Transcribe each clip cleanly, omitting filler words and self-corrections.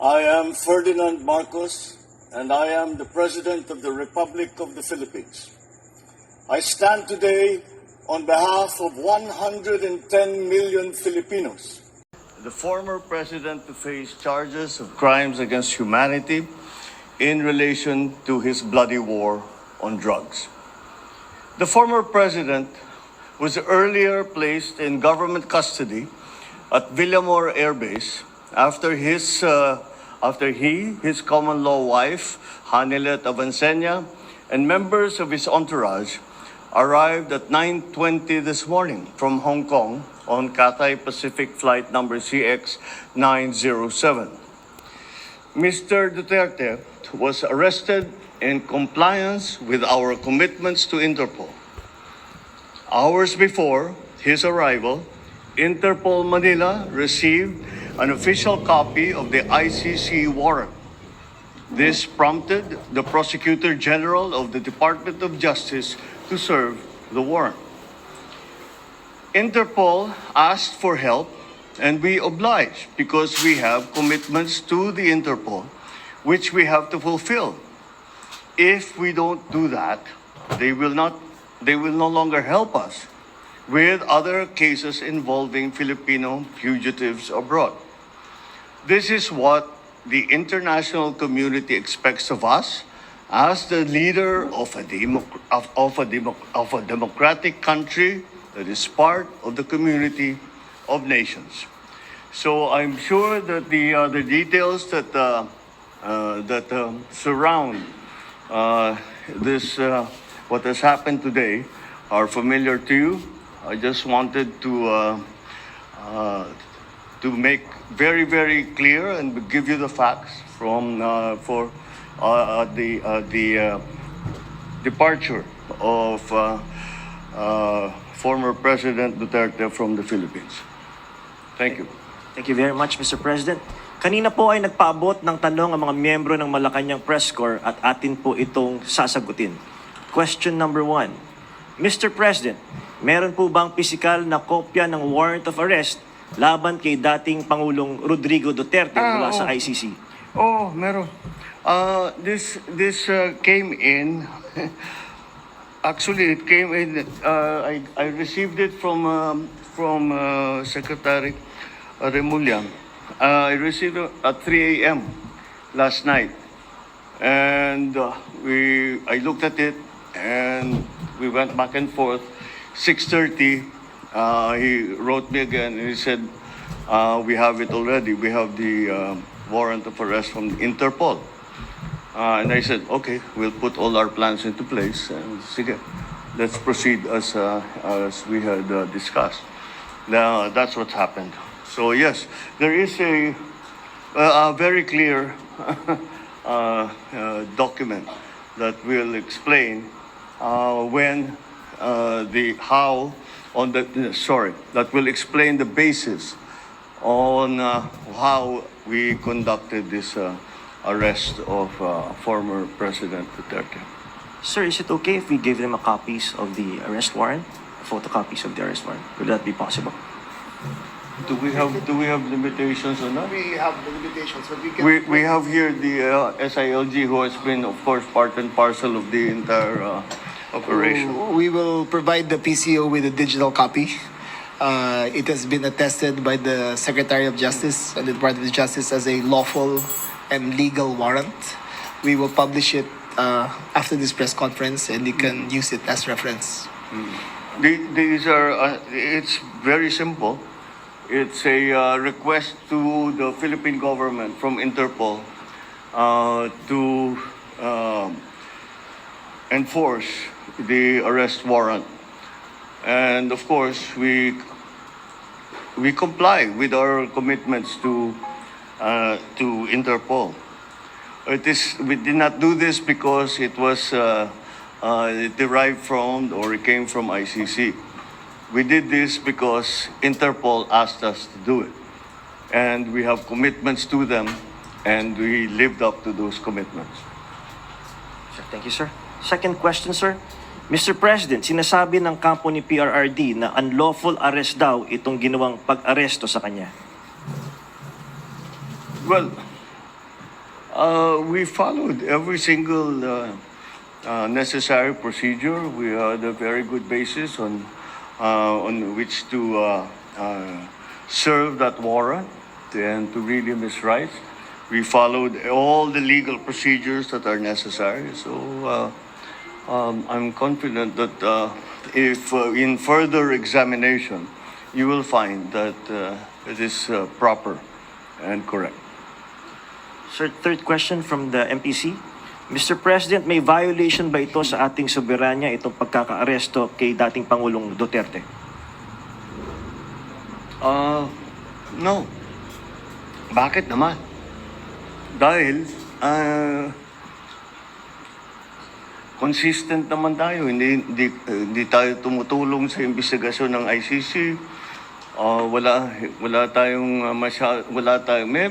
I am Ferdinand Marcos, and I am the President of the Republic of the Philippines. I stand today on behalf of 110 million Filipinos. The former president to face charges of crimes against humanity in relation to his bloody war on drugs. The former president was earlier placed in government custody at Villamor Air Base after his common law wife, Hanilet Avancenia, and members of his entourage arrived at 9:20 this morning from Hong Kong on Cathay Pacific flight number CX-907. Mr. Duterte was arrested in compliance with our commitments to Interpol. Hours before his arrival, Interpol Manila received an official copy of the ICC warrant. This prompted the Prosecutor General of the Department of Justice to serve the warrant. Interpol asked for help, and we obliged because we have commitments to the Interpol, which we have to fulfill. If we don't do that, they will no longer help us with other cases involving Filipino fugitives abroad. This is what the international community expects of us as the leader of a democratic country that is part of the community of nations. So I'm sure that the details that surround this what has happened today are familiar to you. I just wanted to make very, very clear and give you the facts from the departure of former President Duterte from the Philippines. Thank you. Thank you very much, Mr. President. Kanina po ay nagpaabot ng tanong ang mga miyembro ng Malacanang Press Corps at atin po itong sasagutin. Question number 1. Mr. President, meron po bang pisikal na kopya ng warrant of arrest laban kay dating Pangulong Rodrigo Duterte mula sa ICC? Oh, meron. This came in. Actually, it came in. I received it from Secretary Remulla. I received it at 3 a.m. last night, and I looked at it, and we went back and forth. 6:30, he wrote me again, and he said, "We have it already. We have the warrant of arrest from Interpol." And I said, "Okay, we'll put all our plans into place, and sige, let's proceed as we had discussed." Now that's what happened. So yes, there is a very clear document that will explain that will explain the basis on how we conducted this arrest of former President Duterte. Sir, is it okay if we give them a copies of the arrest warrant? Photocopies of the arrest warrant? Would that be possible? Do we have limitations on that? We have the limitations, but we can. We have here the SILG, who has been, of course, part and parcel of the entire operation. We will provide the PCO with a digital copy. It has been attested by the Secretary of Justice and the Department of Justice as a lawful and legal warrant. We will publish it after this press conference, and you can use it as reference. These are. It's very simple. It's a request to the Philippine government from Interpol to enforce the arrest warrant, and of course we comply with our commitments to Interpol. We did not do this because it was derived from or it came from ICC. We did this because Interpol asked us to do it. And we have commitments to them, and we lived up to those commitments. Sir, thank you, sir. Second question, sir. Mr. President, sinasabi ng kampo ni PRRD na unlawful arrest daw itong ginawang pag-aresto sa kanya. Well, We followed every single necessary procedure. We had a very good basis on which to serve that warrant and to read him his rights. We followed all the legal procedures that are necessary. So I'm confident that if in further examination, you will find that it is proper and correct. Sir, third question from the MPC. Mr. President, may violation ba ito sa ating soberanya, itong pagkakaaresto kay dating Pangulong Duterte? No. Bakit naman? Dahil consistent naman tayo. Hindi tayo tumutulong sa investigasyon ng ICC.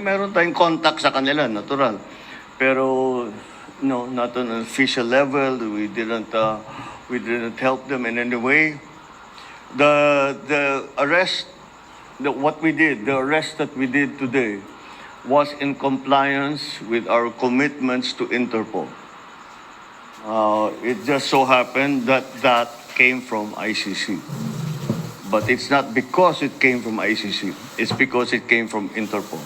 Meron tayong contact sa kanila, natural. Pero no, not on an official level. We didn't help them in any way. The arrest that we did today was in compliance with our commitments to Interpol. It just so happened that came from ICC. But it's not because it came from ICC. It's because it came from Interpol.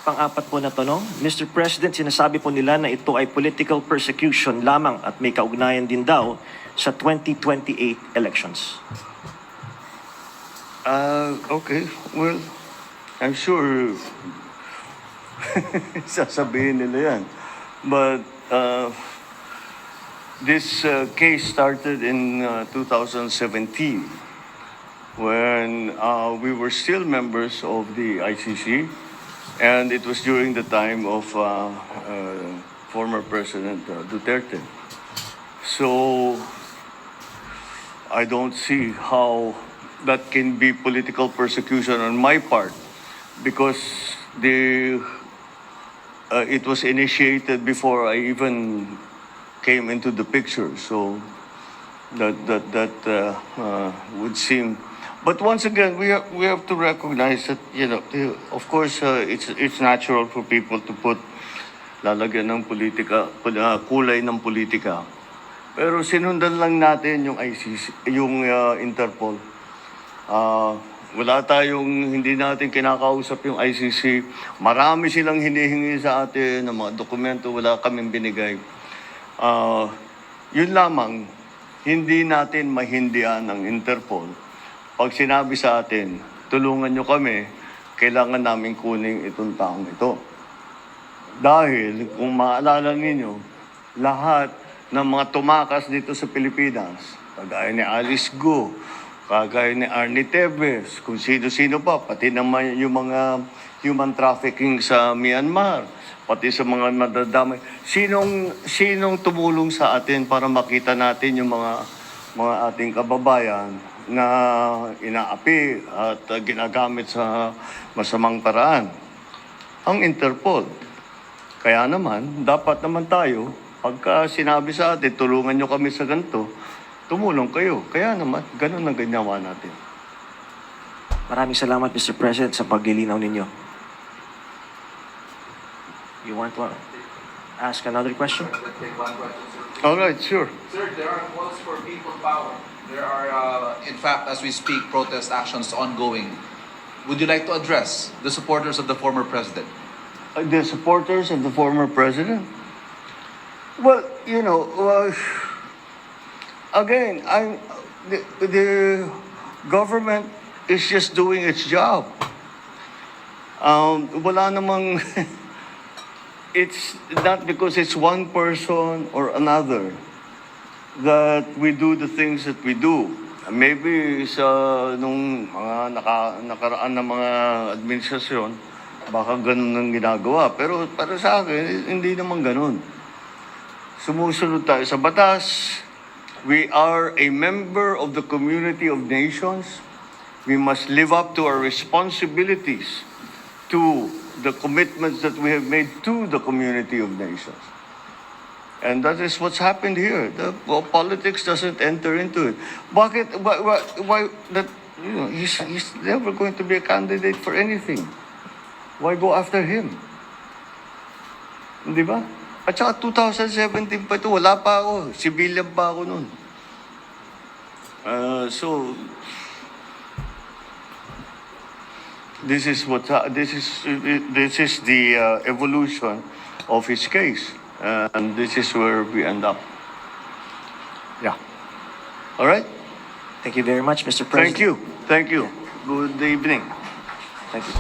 Pang-apat po na tanong, Mr. President, sinasabi po nila na ito ay political persecution lamang at may kaugnayan din daw sa 2028 elections. Okay. Well, I'm sure sasabihin nila yan. But this case started in 2017 when we were still members of the ICC, and it was during the time of former President Duterte. So I don't see how that can be political persecution on my part, because it was initiated before I even came into the picture. So that would seem. But once again, we have to recognize that, of course, it's natural for people to lalagyan ng politika, kulay ng politika. Pero sinundan lang natin yung ICC, yung Interpol. Hindi natin kinakausap yung ICC. Marami silang hinihingi sa atin ng mga dokumento, wala kaming binigay. Yun lamang, hindi natin mahindian ng Interpol. Pag sinabi sa atin, tulungan nyo kami, kailangan namin kunin itong taong ito. Dahil, kung maalala ninyo, lahat ng mga tumakas dito sa Pilipinas, kagaya ni Alice Go, kagaya ni Arnie Tevez, kung sino-sino pa, pati naman yung mga human trafficking sa Myanmar, pati sa mga madadamay. Sinong tumulong sa atin para makita natin yung mga ating kababayan na inaapi at ginagamit sa masamang paraan? Ang Interpol. Kaya naman, dapat naman tayo, pagka sinabi sa atin, tulungan nyo kami sa ganito, tumulong kayo. Kaya naman, ganun ang ginawa natin. Maraming salamat, Mr. President, sa paglilinaw ninyo. You want to ask another question? Let's take one question, sir. All right, sure. Sir, there are calls for people power. There are, in fact, as we speak, protest actions ongoing. Would you like to address the supporters of the former president? The supporters of the former president? Well, again, the government is just doing its job. Wala namang, it's not because it's one person or another that we do the things that we do. Maybe nung mga nakaraan na mga administrasyon, baka ganun ang ginagawa. Pero para sa akin, hindi naman ganun. Sumusunod tayo sa batas. We are a member of the community of nations. We must live up to our responsibilities, to the commitments that we have made to the community of nations. And that is what's happened here. Politics doesn't enter into it. Bakit? Why that? He's never going to be a candidate for anything. Why go after him? Di ba? At saka 2017 pa ito, wala pa ako. Civilian pa ako noon. So, this is the evolution of his case, and this is where we end up. Yeah. All right. Thank you very much, Mr. President. Thank you. Thank you. Good evening. Thank you.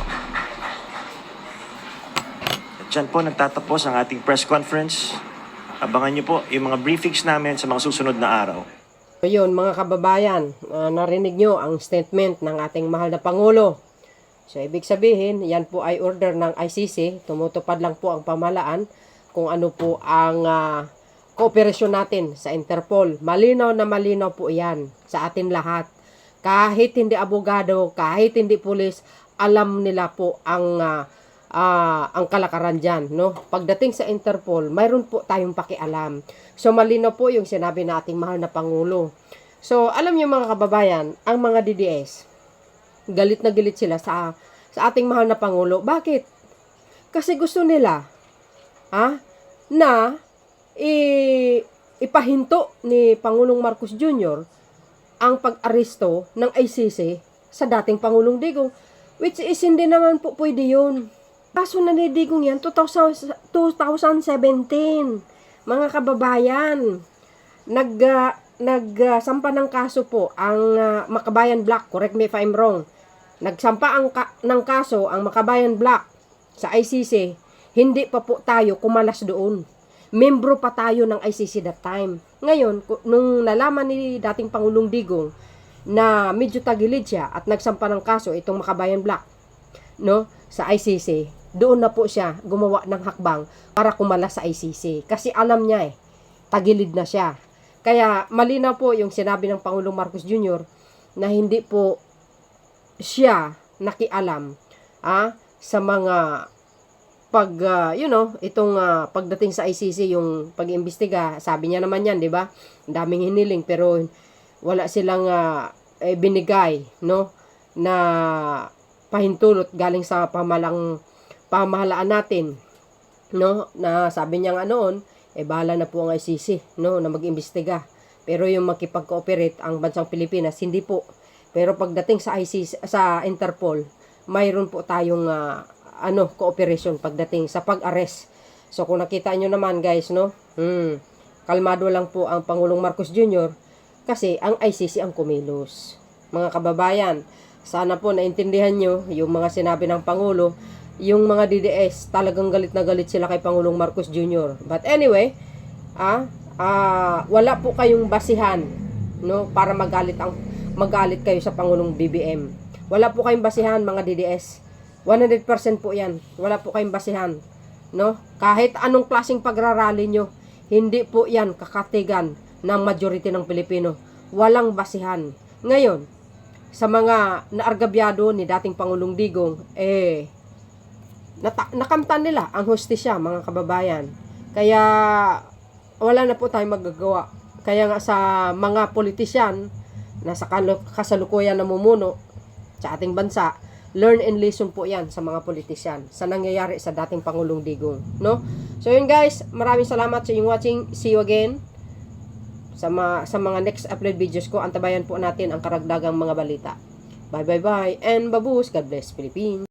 At dyan po nagtatapos ang ating press conference. Abangan niyo po yung mga briefings namin sa mga susunod na araw. Ayun, mga kababayan, narinig nyo ang statement ng ating mahal na Pangulo. So, ibig sabihin, yan po ay order ng ICC. Tumutupad lang po ang pamahalaan kung ano po ang kooperasyon natin sa Interpol. Malinaw na malinaw po yan sa atin lahat. Kahit hindi abogado, kahit hindi pulis, alam nila po ang kalakaran dyan. No? Pagdating sa Interpol, mayroon po tayong pakialam. So, malinaw po yung sinabi nating mahal na Pangulo. So, alam niyo mga kababayan, ang mga DDS, galit na galit sila sa ating mahal na Pangulo. Bakit? Kasi gusto nila na ipahinto ni Pangulong Marcos Jr. ang pag-aresto ng ICC sa dating Pangulong Digong, which is hindi naman po pwede yun. Kaso na ni Digong yan, 2017. Mga kababayan, nagsampa ng kaso po ang Makabayan Black, correct me if I'm wrong. Nagsampa ng kaso ang Makabayan Black sa ICC, hindi pa po tayo kumalas doon. Membro pa tayo ng ICC that time. Ngayon, nung nalaman ni dating Pangulong Digong na medyo tagilid siya at nagsampa ng kaso itong Makabayan Black, no, sa ICC, doon na po siya gumawa ng hakbang para kumalas sa ICC. Kasi alam niya tagilid na siya. Kaya malinaw po yung sinabi ng Pangulong Marcos Jr. na hindi po siya nakialam sa mga itong pagdating sa ICC, yung pag-imbestiga. Sabi niya naman yan, di ba? Ang daming hiniling pero wala silang binigay, no, na pahintulot galing sa pamahalaan natin, no, na sabi niya nga noon, bahala na po ang ICC, no, na mag-imbestiga. Pero yung makipag-cooperate ang bansang Pilipinas, hindi po. Pero pagdating sa ICC, sa Interpol, mayroon po tayong cooperation pagdating sa pag-arrest. So kung nakita nyo naman guys, no, kalmado lang po ang Pangulong Marcos Jr. kasi ang ICC ang kumilos. Mga kababayan, sana po naintindihan nyo yung mga sinabi ng Pangulo. Yung mga DDS, talagang galit na galit sila kay Pangulong Marcos Jr. But anyway, wala po kayong basihan, no, para magalit kayo sa Pangulong BBM. Wala po kayong basihan mga DDS. 100% po yan. Wala po kayong basihan, no? Kahit anong klaseng pagrarally nyo, hindi po yan kakatigan ng majority ng Pilipino. Walang basihan. Ngayon, sa mga naargabyado ni dating Pangulong Digong, nakamtan nila ang hustisya, mga kababayan. Kaya wala na po tayong magagawa. Kaya nga sa mga politisyan na sa kasalukuyan namumuno sa ating bansa, learn and listen po yan sa mga politisyan sa nangyayari sa dating Pangulong Digong, no? So yun guys, maraming salamat sa inyong watching. See you again sa mga next upload videos ko. Antabayan po natin ang karagdagang mga balita. Bye bye bye and babus. God bless Philippines.